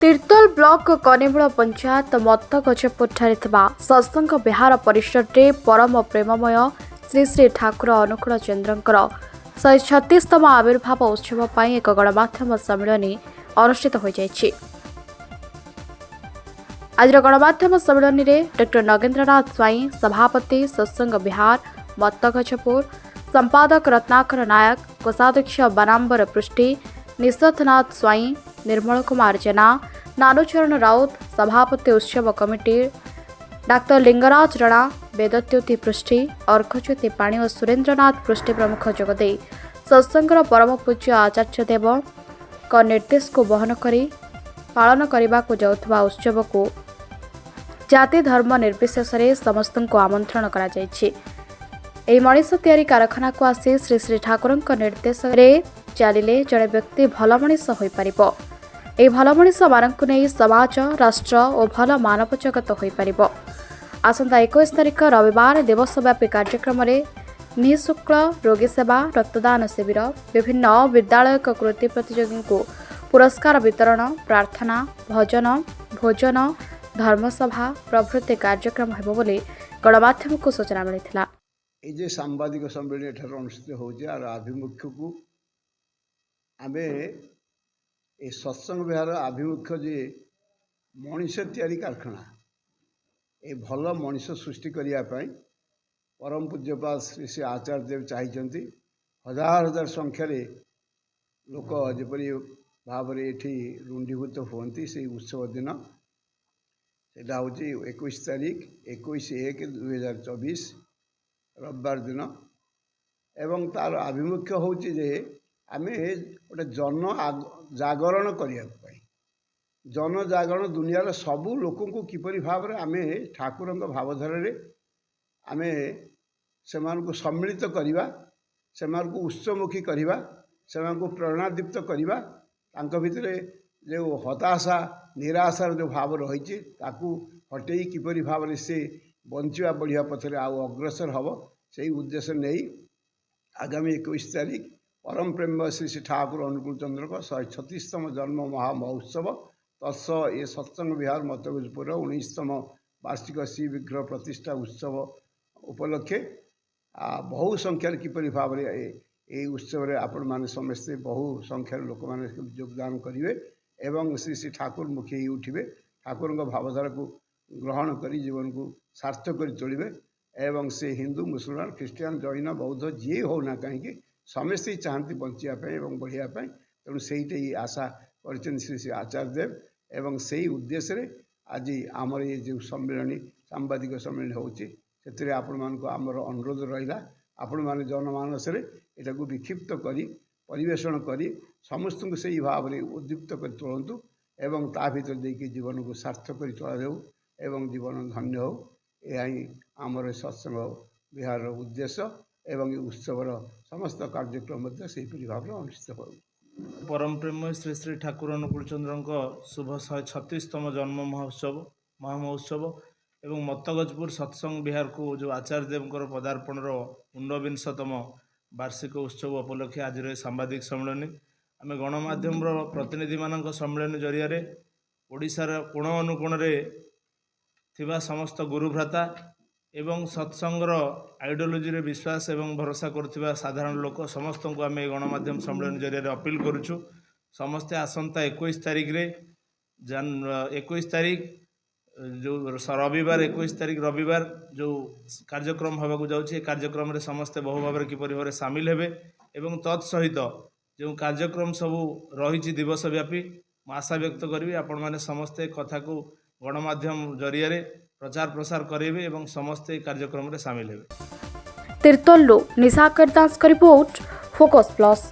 Tirtol block କନେମୂଳ panchayat ମତ୍ତଗଜପୁରଠାରେ ଥିବା ସତ୍ସଙ୍ଗ ବିହାର ପରିସରରେ ପରମ ପ୍ରେମମୟ ଶ୍ରୀ ଶ୍ରୀ ଠାକୁର ଅନୁକୂଳ ଚନ୍ଦ୍ରଙ୍କର 136ତମ ଆବିର୍ଭାବ ଉତ୍ସବ ପାଇଁ ଏକ ଗଣମାଧ୍ୟମ ସମ୍ମିଳନୀ ଅନୁଷ୍ଠିତ ହୋଇଯାଇଛି। ଆଜିର ଗଣମାଧ୍ୟମ ସମ୍ମିଳନୀରେ ଡକ୍ଟର ନଗେନ୍ଦ୍ରନାଥ ସ୍ୱାଇଁ ସଭାପତି ସତ୍ସଙ୍ଗ ବିହାର ମତ୍ତଗଜପୁର, ସମ୍ପାଦକ ରତ୍ନାକର ନାୟକ, କୋଷାଧ୍ୟକ୍ଷ ବାନାମ୍ବର ପୃଷ୍ଟି, ନିଶଥନାଥ ସ୍ୱାଇଁ, ନିର୍ମଳ କୁମାର ଜେନା, ନାନୁଚରଣ ରାଉତ, ସଭାପତି ଉତ୍ସବ କମିଟି ଡାକ୍ତର ଲିଙ୍ଗରାଜ ରଣା, ବେଦତ୍ୟୁତି ପୃଷ୍ଟି, ଅର୍ଘଜ୍ୟୋତି ପାଣି ଓ ସୁରେନ୍ଦ୍ରନାଥ ପୃଷ୍ଟି ପ୍ରମୁଖ ଯୋଗଦେଇ ସତ୍ସଙ୍ଗର ପରମ ପୂଜ୍ୟ ଆଚାର୍ଯ୍ୟ ଦେବଙ୍କ ନିର୍ଦ୍ଦେଶକୁ ବହନ କରି ପାଳନ କରିବାକୁ ଯାଉଥିବା ଉତ୍ସବକୁ ଜାତି ଧର୍ମ ନିର୍ବିଶେଷରେ ସମସ୍ତଙ୍କୁ ଆମନ୍ତ୍ରଣ କରାଯାଇଛି। ଏହି ମଣିଷ ତିଆରି କାରଖାନାକୁ ଆସି ଶ୍ରୀ ଶ୍ରୀ ଠାକୁରଙ୍କ ନିର୍ଦ୍ଦେଶରେ ଚାଲିଲେ ଜଣେ ବ୍ୟକ୍ତି ଭଲ ମଣିଷ ହୋଇପାରିବ। ଏହି ଭଲ ମଣିଷମାନଙ୍କୁ ନେଇ ସମାଜ, ରାଷ୍ଟ୍ର ଓ ଭଲ ମାନବ ଜଗତ ହୋଇପାରିବ। ଆସନ୍ତା 21 ତାରିଖ ରବିବାର ଦିବସବ୍ୟାପୀ କାର୍ଯ୍ୟକ୍ରମରେ ନିଃଶୁଳ୍କ ରୋଗୀ ସେବା, ରକ୍ତଦାନ ଶିବିର, ବିଭିନ୍ନ ବିଦ୍ୟାଳୟକ କୃତି ପ୍ରତିଯୋଗୀଙ୍କୁ ପୁରସ୍କାର ବିତରଣ, ପ୍ରାର୍ଥନା, ଭଜନ, ଭୋଜନ, ଧର୍ମସଭା ପ୍ରଭୃତି କାର୍ଯ୍ୟକ୍ରମ ହେବ ବୋଲି ଗଣମାଧ୍ୟମକୁ ସୂଚନା ମିଳିଥିଲା। এই যে সাংবাদিক সম্মেলন এঠারে অনুষ্ঠিত হচ্ছে আর আভিমুখ্যকু আমি এই সৎসঙ্গ বিহার আভিমুখ্য যে মଣିଷ ତିଆରି কারখানা এই ভাল মଣିଷ সৃষ্টি করা পরম পূজ্যপাদ শ্রী শ্রী আচার্য দেব চাইছেন হাজার হাজার সংখ্যার লোক যেপরি ভাবে এটি রুণ্ডীভূত হুঁতি সেই উৎসব দিন সেটা হচ্ছে 21 তারিখ 21/1/2024 রবিবার দিন এবং তার আভিমুখ্য হচ্ছে যে আমি গোটে জন জাগরণ করা জন জাগরণ দুনিয়ার সবু লোকଙ୍କୁ কিপরি ভাবে আমি ঠাকুরଙ୍କ ভাবধারাରେ ଆମେ ସେମାନଙ୍କୁ ସମ୍ମିଳିତ କରିବା, ସେମାନଙ୍କୁ ଉତ୍ସମୁଖୀ କରିବା, ସେମାନଙ୍କୁ ପ୍ରେରଣାଦୀପ୍ତ କରିବା, ତାଙ୍କ ଭିତରେ ଯେଉଁ ହତାଶା ନିରାଶାର ଯେଉଁ ଭାବ ରହିଛି ତାକୁ ହଟେଇ କିପରି ଭାବରେ ସେ ବଞ୍ଚିବା ବଢ଼ିବା ପଥରେ ଆଉ ଅଗ୍ରସର ହେବ ସେହି ଉଦ୍ଦେଶ୍ୟ ନେଇ ଆଗାମୀ 21 ତାରିଖ ପରମ ପ୍ରେମ ଶ୍ରୀ ଶ୍ରୀ ଠାକୁର ଅନୁକୂଳ ଚନ୍ଦ୍ରଙ୍କ 136ତମ ଜନ୍ମ ମହାମହୋତ୍ସବ ତତ୍ସହ ଏ ସତ୍ସଙ୍ଗ ବିହାର ମତ୍ତଗଜପୁରର 19ତମ ବାର୍ଷିକ ଶ୍ରୀ ବିଗ୍ରହ ପ୍ରତିଷ୍ଠା ଉତ୍ସବ ଉପଲକ୍ଷେ ବହୁ ସଂଖ୍ୟାରେ କିପରି ଭାବରେ ଏହି ଉତ୍ସବରେ ଆପଣମାନେ ସମସ୍ତେ ବହୁ ସଂଖ୍ୟାରେ ଲୋକମାନେ ଯୋଗଦାନ କରିବେ ଏବଂ ଶ୍ରୀ ଶ୍ରୀ ଠାକୁର ମୁଖୀ ହେଇ ଉଠିବେ, ଠାକୁରଙ୍କ ଭାବଧାରାକୁ ଗ୍ରହଣ କରି ଜୀବନକୁ ସାର୍ଥକ କରି ତୋଳିବେ ଏବଂ ସେ ହିନ୍ଦୁ, ମୁସଲମାନ, ଖ୍ରୀଷ୍ଟିଆନ, ଜୈନ, ବୌଦ୍ଧ ଯିଏ ହେଉନା କାହିଁକି ସମସ୍ତେ ଚାହାନ୍ତି ବଞ୍ଚିବା ପାଇଁ ଏବଂ ବଢ଼ିବା ପାଇଁ। ତେଣୁ ସେଇଟା ଆଶା କରିଛନ୍ତି ଶ୍ରୀ ଶ୍ରୀ ଆଚାର୍ଯ୍ୟ ଦେବ ଏବଂ ସେଇ ଉଦ୍ଦେଶ୍ୟରେ ଆଜି ଆମର ଏ ଯେଉଁ ସମ୍ମିଳନୀ ସାମ୍ବାଦିକ ସମ୍ମିଳନୀ ହେଉଛି ସେଥିରେ ଆପଣମାନଙ୍କୁ ଆମର ଅନୁରୋଧ ରହିଲା ଆପଣମାନେ ଜନମାନସରେ ଏଟାକୁ ବିକ୍ଷିପ୍ତ କରି ପରିବେଷଣ କରି ସମସ୍ତଙ୍କୁ ସେଇ ଭାବରେ ଉଦ୍ଦୀପ୍ତ କରି ତୋଳନ୍ତୁ ଏବଂ ତା ଭିତରେ ଦେଇକି ଜୀବନକୁ ସାର୍ଥକ କରି ତୋଳାଯାଉ ଏବଂ ଜୀବନ ଧନ୍ୟ ହେଉ। ଏହା ହିଁ ଆମର ସତ୍ସଙ୍ଗ ବିହାରର ଉଦ୍ଦେଶ୍ୟ ଏବଂ ଏ ଉତ୍ସବର ସମସ୍ତ କାର୍ଯ୍ୟକ୍ରମ ମଧ୍ୟ ସେହିପରି ଭାବରେ ଅନୁଷ୍ଠିତ ହେଉ। ପରମ ପ୍ରେମ ଶ୍ରୀ ଶ୍ରୀ ଠାକୁର ଅନୁକୂଳ ଚନ୍ଦ୍ରଙ୍କ ଶୁଭ 136ତମ ଜନ୍ମ ମହାମହୋତ୍ସବ ଏବଂ ମତ୍ତଗଜପୁର ସତ୍ସଙ୍ଗ ବିହାରକୁ ଯେଉଁ ଆଚାର୍ଯ୍ୟ ଦେବଙ୍କର ପଦାର୍ପଣର 19ତମ ବାର୍ଷିକ ଉତ୍ସବ ଉପଲକ୍ଷେ ଆଜିର ଏ ସାମ୍ବାଦିକ ସମ୍ମିଳନୀ ଆମେ ଗଣମାଧ୍ୟମର ପ୍ରତିନିଧିମାନଙ୍କ ସମ୍ମିଳନୀ ଜରିଆରେ ଓଡ଼ିଶାର କୋଣ ଅନୁକୋଣରେ ଥିବା ସମସ୍ତ ଗୁରୁଭ୍ରାତା ଏବଂ ସତ୍ସଙ୍ଗର ଆଇଡ଼ିଓଲୋଜିରେ ବିଶ୍ୱାସ ଏବଂ ଭରସା କରୁଥିବା ସାଧାରଣ ଲୋକ ସମସ୍ତଙ୍କୁ ଆମେ ଏ ଗଣମାଧ୍ୟମ ସମ୍ମିଳନୀ ଜରିଆରେ ଅପିଲ କରୁଛୁ ସମସ୍ତେ ଆସନ୍ତା 21 ତାରିଖରେ 21 ତାରିଖ ଯେଉଁ ରବିବାର 21 ତାରିଖ ରବିବାର ଯେଉଁ କାର୍ଯ୍ୟକ୍ରମ ହେବାକୁ ଯାଉଛି ଏ କାର୍ଯ୍ୟକ୍ରମରେ ସମସ୍ତେ ବହୁ ଭାବରେ କିପରି ଭାବରେ ସାମିଲ ହେବେ ଏବଂ ତତ୍ ସହିତ ଯେଉଁ କାର୍ଯ୍ୟକ୍ରମ ସବୁ ରହିଛି ଦିବସ ବ୍ୟାପୀ ମୁଁ ଆଶା ବ୍ୟକ୍ତ କରିବି ଆପଣମାନେ ସମସ୍ତେ କଥାକୁ ଗଣମାଧ୍ୟମ ଜରିଆରେ ପ୍ରଚାର ପ୍ରସାର କରାଇବେ ଏବଂ ସମସ୍ତେ ଏହି କାର୍ଯ୍ୟକ୍ରମରେ ସାମିଲ ହେବେ। ତିର୍ତ୍ତୋଲରୁ ନିଶାକର ଦାସଙ୍କ ରିପୋର୍ଟ, ଫୋକସ୍ ପ୍ଲସ୍।